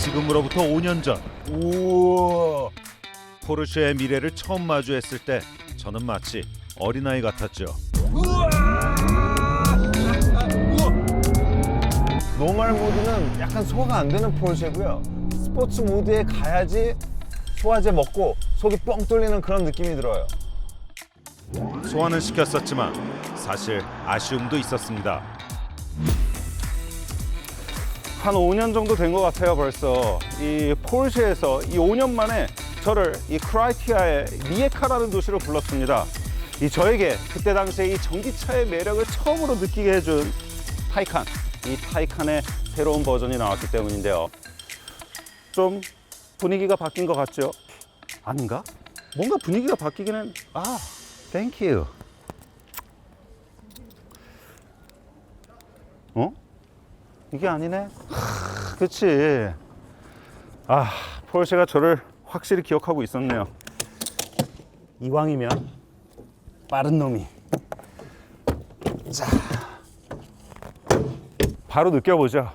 지금으로부터 5년 전 우와. 포르쉐의 미래를 처음 마주했을 때 저는 마치 어린아이 같았죠. 노멀 모드는 약간 소화가 안 되는 포르쉐고요. 스포츠 모드에 가야지 소화제 먹고 속이 뻥 뚫리는 그런 느낌이 들어요. 소화는 시켰었지만 사실 아쉬움도 있었습니다. 한 5년 정도 된 것 같아요. 벌써 이 포르쉐에서 이 5년 만에 저를 이 크로아티아의 리에카라는 도시로 불렀습니다. 이 저에게 그때 당시에 이 전기차의 매력을 처음으로 느끼게 해준 타이칸, 이 타이칸의 새로운 버전이 나왔기 때문인데요. 좀 분위기가 바뀐 것 같죠? 아닌가? 뭔가 분위기가 바뀌기는 땡큐. 이게 아니네. 그치. 포르쉐가 저를 확실히 기억하고 있었네요. 이왕이면 빠른 놈이. 자, 바로 느껴보죠.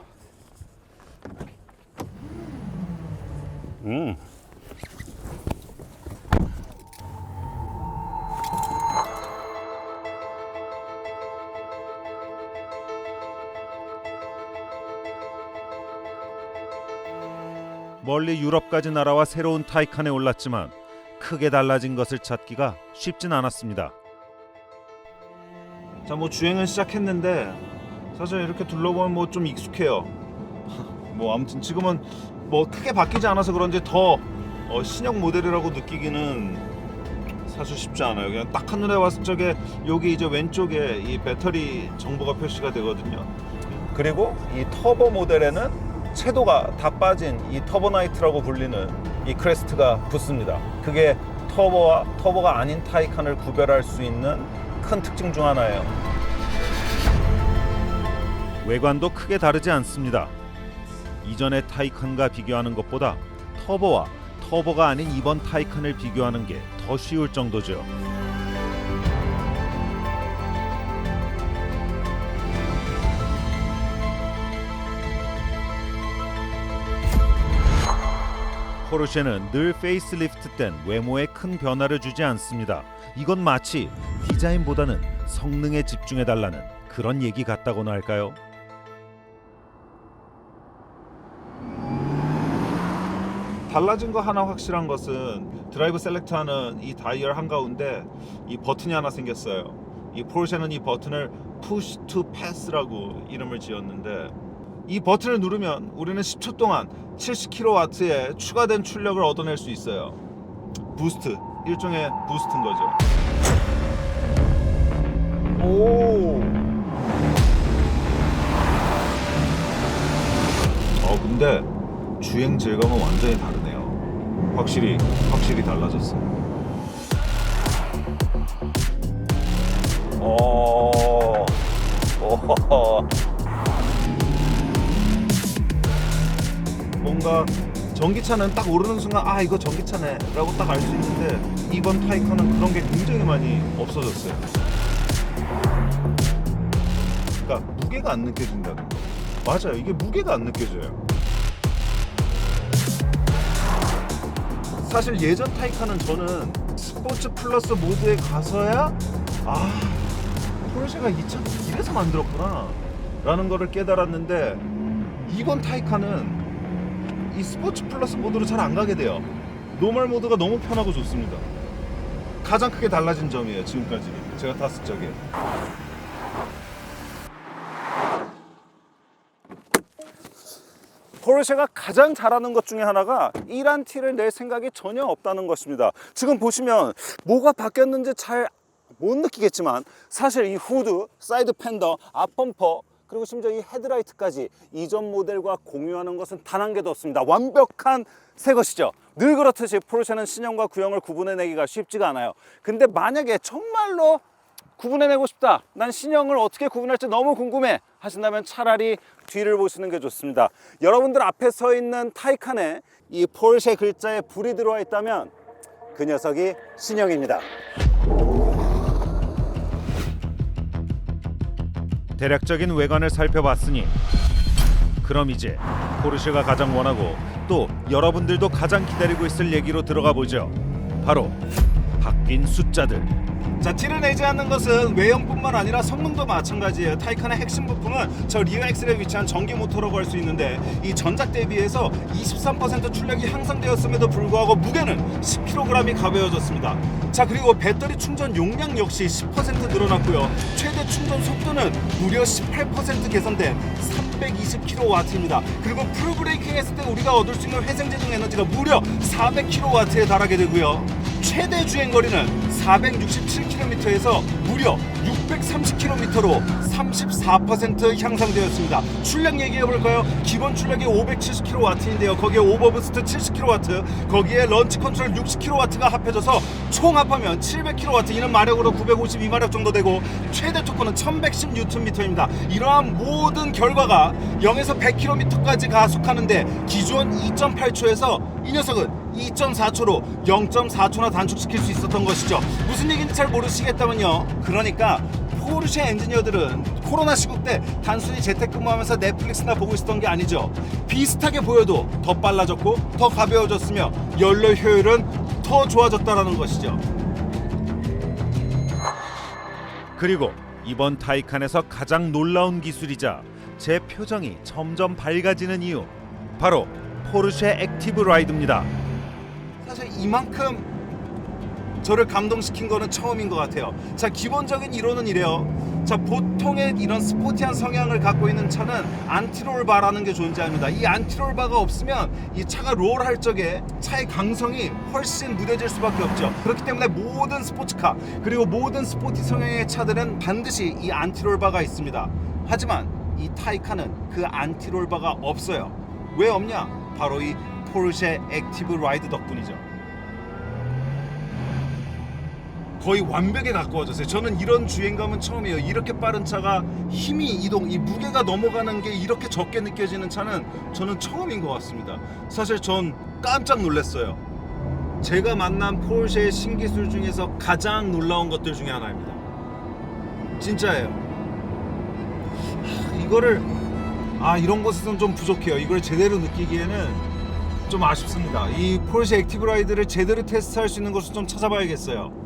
멀리 유럽까지 날아와 새로운 타이칸에 올랐지만 크게 달라진 것을 찾기가 쉽진 않았습니다. 자, 뭐 주행은 시작했는데 사실 이렇게 둘러보면 뭐 좀 익숙해요. 뭐 아무튼 지금은 뭐 크게 바뀌지 않아서 그런지 더 신형 모델이라고 느끼기는 사실 쉽지 않아요. 그냥 딱 한눈에 봤을 적에 여기 이제 왼쪽에 이 배터리 정보가 표시가 되거든요. 그리고 이 터보 모델에는 채도가 다 빠진 이 터보나이트라고 불리는 이 크레스트가 붙습니다. 그게 터보와 터보가 아닌 타이칸을 구별할 수 있는 큰 특징 중 하나예요. 외관도 크게 다르지 않습니다. 이전의 타이칸과 비교하는 것보다 터보와 터보가 아닌 이번 타이칸을 비교하는 게 더 쉬울 정도죠. 포르쉐는 늘 페이스리프트된 외모에 큰 변화를 주지 않습니다. 이건 마치 디자인보다는 성능에 집중해달라는 그런 얘기 같다고나 할까요? 달라진 거 하나 확실한 것은 드라이브 셀렉트하는 이 다이얼 한가운데 이 버튼이 하나 생겼어요. 이 포르쉐는 이 버튼을 Push to Pass라고 이름을 지었는데 이 버튼을 누르면 우리는 10초 동안 70kW의 추가된 출력을 얻어낼 수 있어요. 부스트, 일종의 부스트인 거죠. 오. 근데 주행 질감은 완전히 다르네요. 확실히 달라졌어요. 오. 뭔가 전기차는 딱 오르는 순간 이거 전기차네 라고 딱 알 수 있는데 이번 타이칸은 그런 게 굉장히 많이 없어졌어요. 그러니까 무게가 안 느껴진다는 거. 맞아요. 이게 무게가 안 느껴져요. 사실 예전 타이칸은 저는 스포츠 플러스 모드에 가서야 포르쉐가 이 차 이래서 만들었구나 라는 거를 깨달았는데 이번 타이칸은 이 스포츠 플러스 모드로 잘 안 가게 돼요. 노멀 모드가 너무 편하고 좋습니다. 가장 크게 달라진 점이에요. 지금까지 제가 탔을 적에. 포르쉐가 가장 잘하는 것 중에 하나가 이란 티를 낼 생각이 전혀 없다는 것입니다. 지금 보시면 뭐가 바뀌었는지 잘 못 느끼겠지만 사실 이 후드, 사이드 팬더, 앞범퍼 그리고 심지어 이 헤드라이트까지 이전 모델과 공유하는 것은 단 한 개도 없습니다. 완벽한 새 것이죠. 늘 그렇듯이 포르쉐는 신형과 구형을 구분해내기가 쉽지가 않아요. 근데 만약에 정말로 구분해내고 싶다, 난 신형을 어떻게 구분할지 너무 궁금해 하신다면 차라리 뒤를 보시는 게 좋습니다. 여러분들 앞에 서 있는 타이칸에 이 포르쉐 글자에 불이 들어와 있다면 그 녀석이 신형입니다. 대략적인 외관을 살펴봤으니 그럼 이제 포르쉐가 가장 원하고 또 여러분들도 가장 기다리고 있을 얘기로 들어가 보죠. 바로 바뀐 숫자들. 자, 티를 내지 않는 것은 외형뿐만 아니라 성능도 마찬가지예요. 타이칸의 핵심 부품은 저 리어 엑셀에 위치한 전기 모터라고 할 수 있는데 이 전작 대비해서 23% 출력이 향상되었음에도 불구하고 무게는 10kg이 가벼워졌습니다. 자, 그리고 배터리 충전 용량 역시 10% 늘어났고요. 최대 충전 속도는 무려 18% 개선된 320kW입니다. 그리고 풀 브레이킹 했을 때 우리가 얻을 수 있는 회생제동 에너지가 무려 400kW에 달하게 되고요. 최대 주행거리는 467km에서 무려 630km로 34% 향상되었습니다. 출력 얘기해볼까요? 기본 출력이 570kW인데요. 거기에 오버부스트 70kW, 거기에 런치 컨트롤 60kW가 합해져서 총 합하면 700kW, 이는 마력으로 952마력 정도 되고 최대 토크는 1110Nm입니다. 이러한 모든 결과가 0에서 100km까지 가속하는데 기존 2.8초에서 이 녀석은 2.4초로 0.4초나 단축시킬 수 있었던 것이죠. 무슨 얘기인지 잘 모르시겠다면요. 그러니까 포르쉐 엔지니어들은 코로나 시국 때 단순히 재택근무하면서 넷플릭스나 보고 있었던 게 아니죠. 비슷하게 보여도 더 빨라졌고 더 가벼워졌으며 연료 효율은 더 좋아졌다라는 것이죠. 그리고 이번 타이칸에서 가장 놀라운 기술이자 제 표정이 점점 밝아지는 이유, 바로 포르쉐 액티브 라이드입니다. 사실 이만큼 저를 감동시킨 거는 처음인 것 같아요. 자, 기본적인 이론은 이래요. 자, 보통의 이런 스포티한 성향을 갖고 있는 차는 안티롤 바라는 게 존재합니다. 이 안티롤 바가 없으면 이 차가 롤할 적에 차의 강성이 훨씬 무뎌질 수밖에 없죠. 그렇기 때문에 모든 스포츠카 그리고 모든 스포티 성향의 차들은 반드시 이 안티롤 바가 있습니다. 하지만 이 타이칸은 그 안티롤 바가 없어요. 왜 없냐? 바로 이 포르쉐 액티브 라이드 덕분이죠. 거의 완벽에 가까워졌어요. 저는 이런 주행감은 처음이에요. 이렇게 빠른 차가 힘이 이동, 이 무게가 넘어가는 게 이렇게 적게 느껴지는 차는 저는 처음인 것 같습니다. 사실 전 깜짝 놀랐어요. 제가 만난 포르쉐의 신기술 중에서 가장 놀라운 것들 중에 하나입니다. 진짜예요. 이거를 이런 곳에서는 좀 부족해요. 이걸 제대로 느끼기에는 좀 아쉽습니다. 이 포르쉐 액티브 라이드를 제대로 테스트할 수 있는 곳을 좀 찾아봐야겠어요.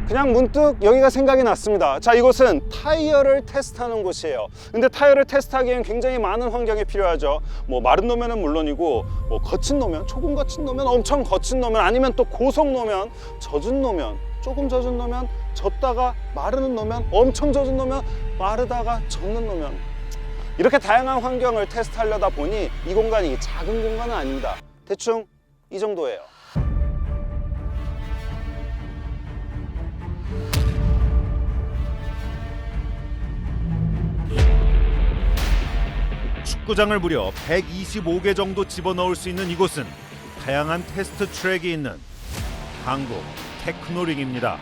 그냥 문득 여기가 생각이 났습니다. 자, 이곳은 타이어를 테스트하는 곳이에요. 근데 타이어를 테스트하기엔 굉장히 많은 환경이 필요하죠. 뭐 마른 노면은 물론이고, 뭐 거친 노면, 조금 거친 노면, 엄청 거친 노면, 아니면 또 고속 노면, 젖은 노면, 조금 젖은 노면, 젖다가 마르는 노면, 엄청 젖은 노면, 마르다가 젖는 노면, 이렇게 다양한 환경을 테스트하려다 보니 이 공간이 작은 공간은 아닙니다. 대충 이 정도예요. 축구장을 무려 125개 정도 집어넣을 수 있는 이곳은 다양한 테스트 트랙이 있는 한국 테크노링입니다.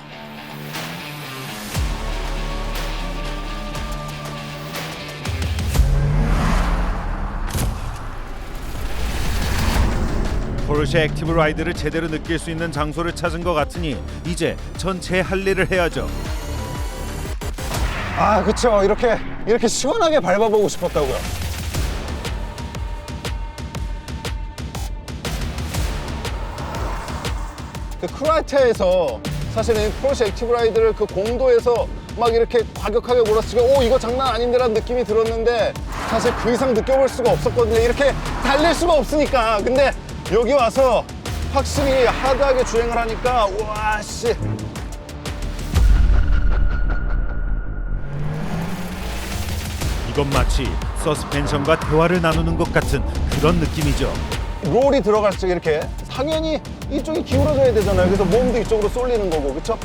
포르쉐 액티브 라이드를 제대로 느낄 수 있는 장소를 찾은 것 같으니 이제 전 제 할 일을 해야죠. 그쵸. 이렇게 시원하게 밟아보고 싶었다고요. 그 크로아티아에서 사실은 포르쉐 액티브 라이드를 그 공도에서 막 이렇게 과격하게 몰았을 때 이거 장난 아닌데라는 느낌이 들었는데 사실 그 이상 느껴볼 수가 없었거든요. 이렇게 달릴 수가 없으니까. 근데 여기 와서 확실히 하드하게 주행을 하니까 와 씨. 이건 마치 서스펜션과 대화를 나누는 것 같은 그런 느낌이죠. 롤이 들어갈 때 이렇게 당연히 이쪽이 기울어져야 되잖아요. 그래서 몸도 이쪽으로 쏠리는 거고, 그쵸?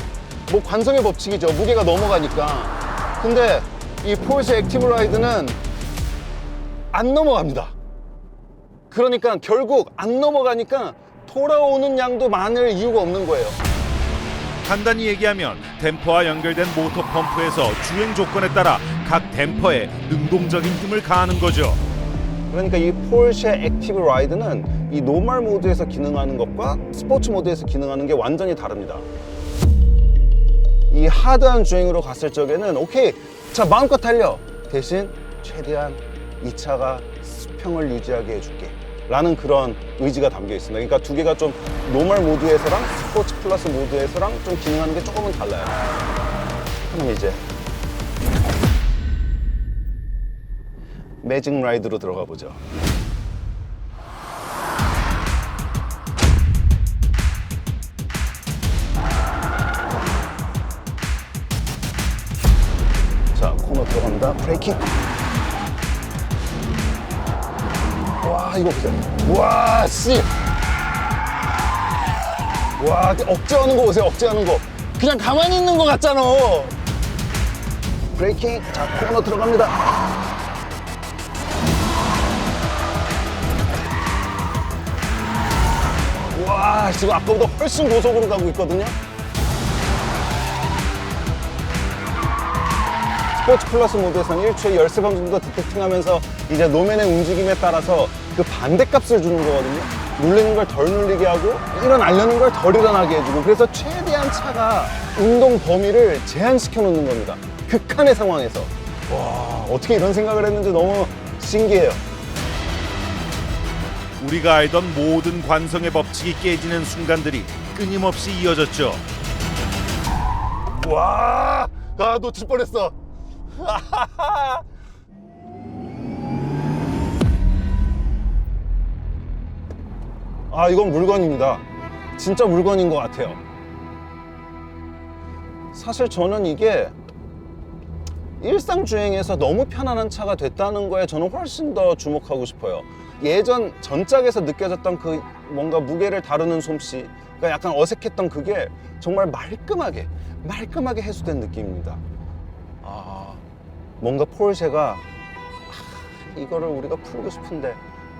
뭐 관성의 법칙이죠. 무게가 넘어가니까. 근데 이 포르쉐 액티브 라이드는 안 넘어갑니다. 그러니까 결국 안 넘어가니까 돌아오는 양도 많을 이유가 없는 거예요. 간단히 얘기하면 댐퍼와 연결된 모터 펌프에서 주행 조건에 따라 각 댐퍼에 능동적인 힘을 가하는 거죠. 그러니까 이 포르쉐 액티브 라이드는 이 노멀 모드에서 기능하는 것과 스포츠 모드에서 기능하는 게 완전히 다릅니다. 이 하드한 주행으로 갔을 적에는 오케이 자, 마음껏 달려. 대신 최대한 이 차가 수평을 유지하게 해줄게 라는 그런 의지가 담겨 있습니다. 그러니까 두 개가 좀 노멀 모드에서랑 스포츠 플러스 모드에서랑 좀 기능하는 게 조금은 달라요. 그럼 이제 매직 라이드로 들어가 보죠. 자, 코너 들어갑니다. 브레이킹. 와, 이거 보세요. 와, 씨. 와, 억제하는 거 보세요. 억제하는 거. 그냥 가만히 있는 거 같잖아. 브레이킹. 자, 코너 들어갑니다. 와, 지금 아까보다 훨씬 고속으로 가고 있거든요. 스포츠 플러스 모드에서는 1초에 13번 정도 디텍팅하면서 이제 노면의 움직임에 따라서 그 반대값을 주는 거거든요. 눌리는 걸 덜 눌리게 하고 일어나려는 걸 덜 일어나게 해주고, 그래서 최대한 차가 운동 범위를 제한시켜 놓는 겁니다. 극한의 상황에서. 와, 어떻게 이런 생각을 했는지 너무 신기해요. 우리가 알던 모든 관성의 법칙이 깨지는 순간들이 끊임없이 이어졌죠. 와, 아, 놓칠 뻔했어. 아, 이건 물건입니다. 진짜 물건인 것 같아요. 사실 저는 이게 일상 주행에서 너무 편안한 차가 됐다는 거에 저는 훨씬 더 주목하고 싶어요. 예전 전작에서 느껴졌던 그 뭔가 무게를 다루는 솜씨, 그러니까 약간 어색했던 그게 정말 말끔하게 해소된 느낌입니다. 아, 뭔가 포르쉐가 이거를 우리가 풀고 싶은데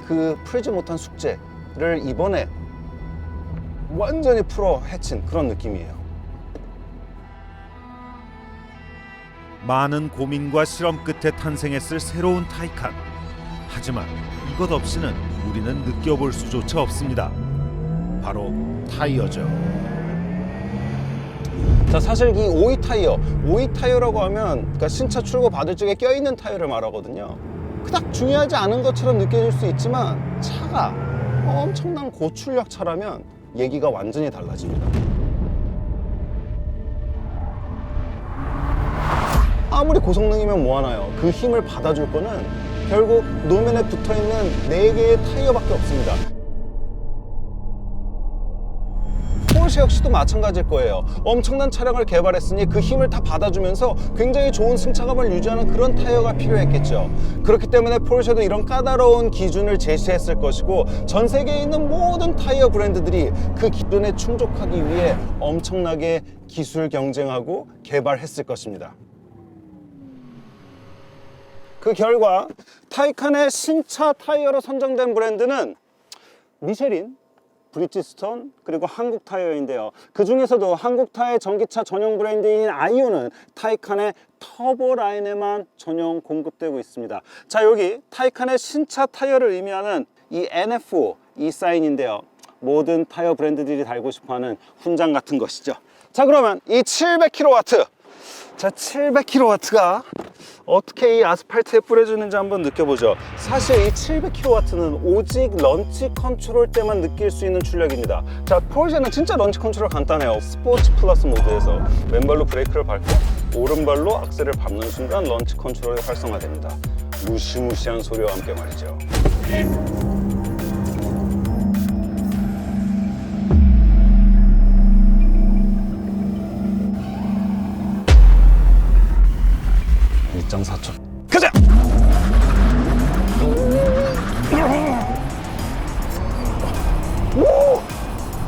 그 풀지 못한 숙제를 이번에 완전히 풀어 헤친 그런 느낌이에요. 많은 고민과 실험 끝에 탄생했을 새로운 타이칸. 하지만 이것 없이는 우리는 느껴볼 수조차 없습니다. 바로 타이어죠. 자, 사실 이 오이 타이어라고 하면 그러니까 신차 출고 받을 적에 껴있는 타이어를 말하거든요. 그닥 중요하지 않은 것처럼 느껴질 수 있지만 차가 엄청난 고출력 차라면 얘기가 완전히 달라집니다. 아무리 고성능이면 뭐하나요? 그 힘을 받아줄 거는 결국 노면에 붙어있는 4개의 타이어밖에 없습니다. 포르쉐 역시도 마찬가지일 거예요. 엄청난 차량을 개발했으니 그 힘을 다 받아주면서 굉장히 좋은 승차감을 유지하는 그런 타이어가 필요했겠죠. 그렇기 때문에 포르쉐도 이런 까다로운 기준을 제시했을 것이고, 전 세계에 있는 모든 타이어 브랜드들이 그 기준에 충족하기 위해 엄청나게 기술 경쟁하고 개발했을 것입니다. 그 결과 타이칸의 신차 타이어로 선정된 브랜드는 미쉐린, 브리지스톤, 그리고 한국 타이어인데요. 그 중에서도 한국 타이어 전기차 전용 브랜드인 아이오는 타이칸의 터보 라인에만 전용 공급되고 있습니다. 자, 여기 타이칸의 신차 타이어를 의미하는 이 NF5 이 사인인데요. 모든 타이어 브랜드들이 달고 싶어하는 훈장 같은 것이죠. 자, 그러면 이 700kW, 자, 700kW가 어떻게 이 아스팔트에 뿌려주는지 한번 느껴보죠. 사실 이 700kW는 오직 런치 컨트롤 때만 느낄 수 있는 출력입니다. 자, 포르쉐는 진짜 런치 컨트롤 간단해요. 스포츠 플러스 모드에서 왼발로 브레이크를 밟고 오른발로 악셀을 밟는 순간 런치 컨트롤이 활성화됩니다. 무시무시한 소리와 함께 말이죠. 가자!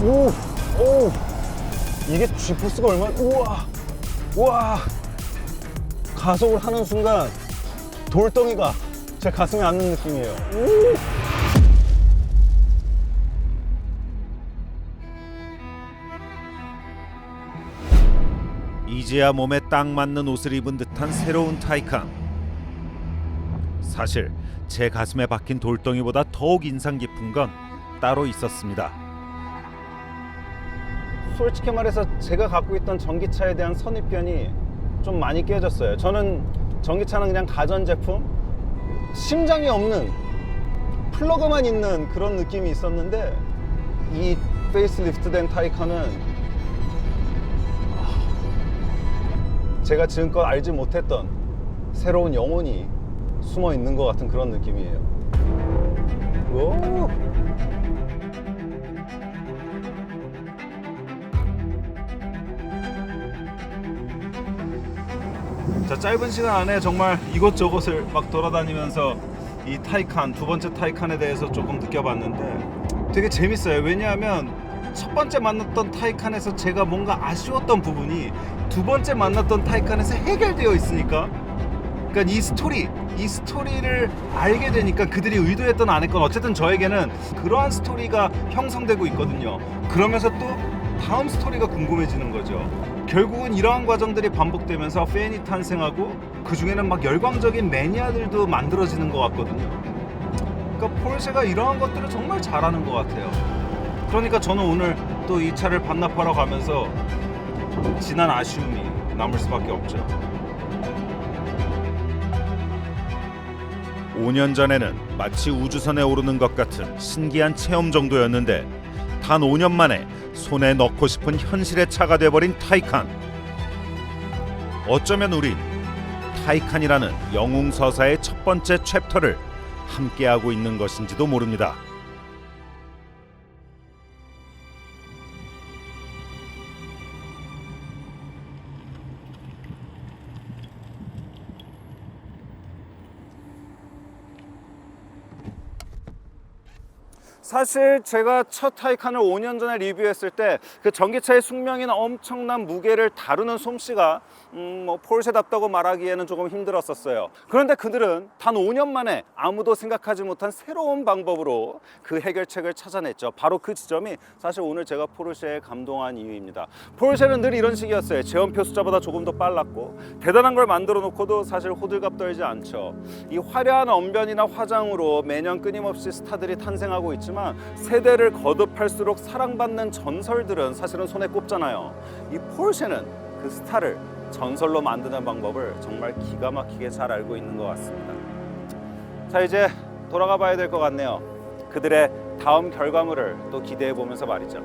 오! 이게 G포스가 얼마나, 우와! 가속을 하는 순간 돌덩이가 제 가슴에 앉는 느낌이에요. 이제야 몸에 딱 맞는 옷을 입은 듯한 새로운 타이칸. 사실 제 가슴에 박힌 돌덩이보다 더욱 인상 깊은 건 따로 있었습니다. 솔직히 말해서 제가 갖고 있던 전기차에 대한 선입견이 좀 많이 깨졌어요. 저는 전기차는 그냥 가전제품, 심장이 없는 플러그만 있는 그런 느낌이 있었는데 이 페이스리프트된 타이칸은 제가 지금껏 알지 못했던 새로운 영혼이 숨어 있는 것 같은 그런 느낌이에요. 오! 자, 짧은 시간 안에 정말 이곳저곳을 막 돌아다니면서 이 타이칸, 두 번째 타이칸에 대해서 조금 느껴봤는데 되게 재밌어요. 왜냐하면 첫 번째 만났던 타이칸에서 제가 뭔가 아쉬웠던 부분이 두 번째 만났던 타이칸에서 해결되어 있으니까, 그러니까 이 스토리를 알게 되니까 그들이 의도했던 안 했건 어쨌든 저에게는 그러한 스토리가 형성되고 있거든요. 그러면서 또 다음 스토리가 궁금해지는 거죠. 결국은 이러한 과정들이 반복되면서 팬이 탄생하고 그 중에는 막 열광적인 매니아들도 만들어지는 것 같거든요. 그러니까 포르쉐가 이러한 것들을 정말 잘하는 것 같아요. 그러니까 저는 오늘 또 이 차를 반납하러 가면서 진한 아쉬움이 남을 수밖에 없죠. 5년 전에는 마치 우주선에 오르는 것 같은 신기한 체험 정도였는데 단 5년 만에 손에 넣고 싶은 현실의 차가 돼버린 타이칸. 어쩌면 우린 타이칸이라는 영웅서사의 첫 번째 챕터를 함께하고 있는 것인지도 모릅니다. 사실 제가 첫 타이칸을 5년 전에 리뷰했을 때 그 전기차의 숙명인 엄청난 무게를 다루는 솜씨가 뭐 포르쉐답다고 말하기에는 조금 힘들었었어요. 그런데 그들은 단 5년 만에 아무도 생각하지 못한 새로운 방법으로 그 해결책을 찾아냈죠. 바로 그 지점이 사실 오늘 제가 포르쉐에 감동한 이유입니다. 포르쉐는 늘 이런 식이었어요. 제원표 숫자보다 조금 더 빨랐고 대단한 걸 만들어 놓고도 사실 호들갑 떨지 않죠. 이 화려한 언변이나 화장으로 매년 끊임없이 스타들이 탄생하고 있지만 세대를 거듭할수록 사랑받는 전설들은 사실은 손에 꼽잖아요. 이 포르쉐는 그 스타를 전설로 만드는 방법을 정말 기가 막히게 잘 알고 있는 것 같습니다. 자, 이제 돌아가 봐야 될 것 같네요. 그들의 다음 결과물을 또 기대해 보면서 말이죠.